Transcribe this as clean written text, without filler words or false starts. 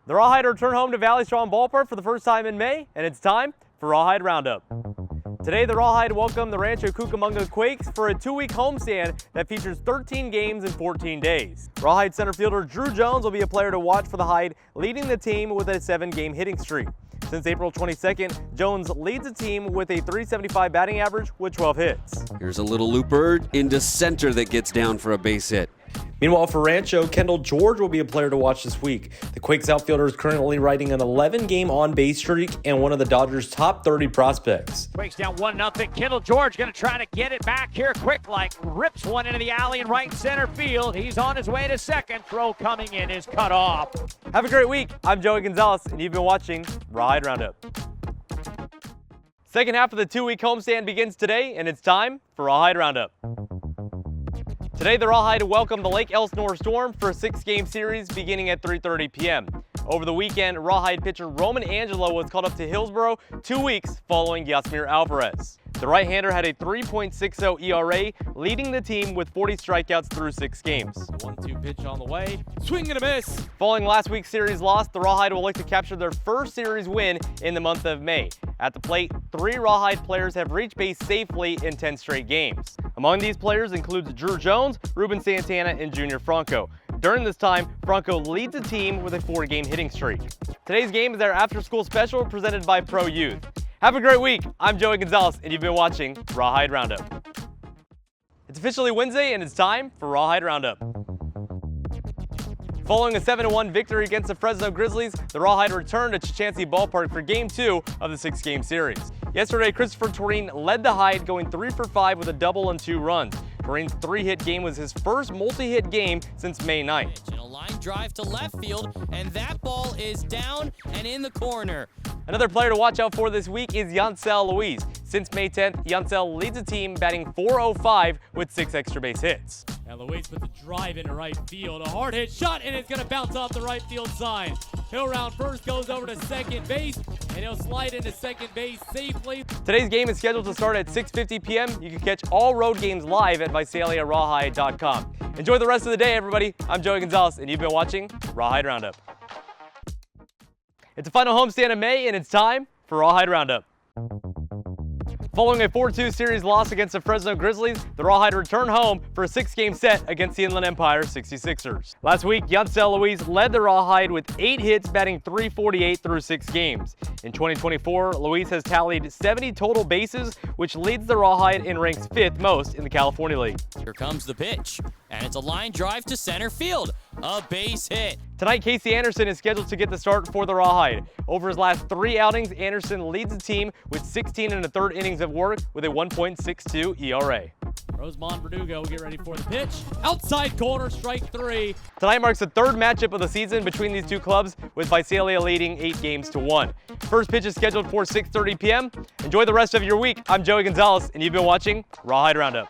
The Rawhide return home to Valley Strong Ballpark for the first time in May, and it's time for Rawhide Roundup. Today, the Rawhide welcome the Rancho Cucamonga Quakes for a 2-week homestand that features 13 games in 14 days. Rawhide center fielder Drew Jones will be a player to watch for the Hide, leading the team with a 7-game hitting streak. Since April 22nd, Jones leads the team with a .375 batting average with 12 hits. Here's a little looper into center that gets down for a base hit. Meanwhile, for Rancho, Kendall George will be a player to watch this week. The Quakes outfielder is currently riding an 11-game on-base streak and one of the Dodgers' top 30 prospects. Quakes down 1-0. Kendall George going to try to get it back here quick, like rips one into the alley in right center field. He's on his way to second. Throw coming in is cut off. Have a great week. I'm Joey Gonzalez, and you've been watching Rawhide Roundup. Second half of the 2-week homestand begins today, and it's time for Rawhide Roundup. Today, the Rawhide welcome the Lake Elsinore Storm for a 6-game series beginning at 3:30 p.m. Over the weekend, Rawhide pitcher Roman Angelo was called up to Hillsboro 2 weeks following Yasmir Alvarez. The right-hander had a 3.60 ERA, leading the team with 40 strikeouts through 6 games. 1-2 pitch on the way. Swing and a miss. Following last week's series loss, the Rawhide will look to capture their first series win in the month of May. At the plate, 3 Rawhide players have reached base safely in 10 straight games. Among these players includes Drew Jones, Ruben Santana, and Junior Franco. During this time, Franco leads the team with a 4-game hitting streak. Today's game is our after-school special presented by Pro Youth. Have a great week. I'm Joey Gonzalez, and you've been watching Rawhide Roundup. It's officially Wednesday, and it's time for Rawhide Roundup. Following a 7-1 victory against the Fresno Grizzlies, the Rawhide returned to Chachansey Ballpark for Game 2 of the 6-game series. Yesterday, Christopher Toreen led the Hide, going 3 for 5 with a double and 2 runs. Toreen's 3-hit game was his first multi-hit game since May 9th. And a line drive to left field, and that ball is down and in the corner. Another player to watch out for this week is Yancel Luis. Since May 10th, Yancel leads the team, batting .405 with 6 extra base hits. Now Luis with the drive into right field. A hard hit shot, and it's going to bounce off the right field side. He'll round first, goes over to second base, and he'll slide into second base safely. Today's game is scheduled to start at 6:50 p.m. You can catch all road games live at VisaliaRawhide.com. Enjoy the rest of the day, everybody. I'm Joey Gonzalez, and you've been watching Rawhide Roundup. It's the final homestand of May, and it's time for Rawhide Roundup. Following a 4-2 series loss against the Fresno Grizzlies, the Rawhide returned home for a 6-game set against the Inland Empire 66ers. Last week, Yancel Luis led the Rawhide with 8 hits, batting .348 through 6 games. In 2024, Luis has tallied 70 total bases, which leads the Rawhide and ranks 5th most in the California League. Here comes the pitch, and it's a line drive to center field. A base hit. Tonight, Casey Anderson is scheduled to get the start for the Rawhide. Over his last 3 outings, Anderson leads the team with 16 1/3 innings of work with a 1.62 ERA. Rosemont Verdugo will get ready for the pitch. Outside corner, strike 3. Tonight marks the 3rd matchup of the season between these two clubs, with Visalia leading 8-1. First pitch is scheduled for 6:30 p.m. Enjoy the rest of your week. I'm Joey Gonzalez, and you've been watching Rawhide Roundup.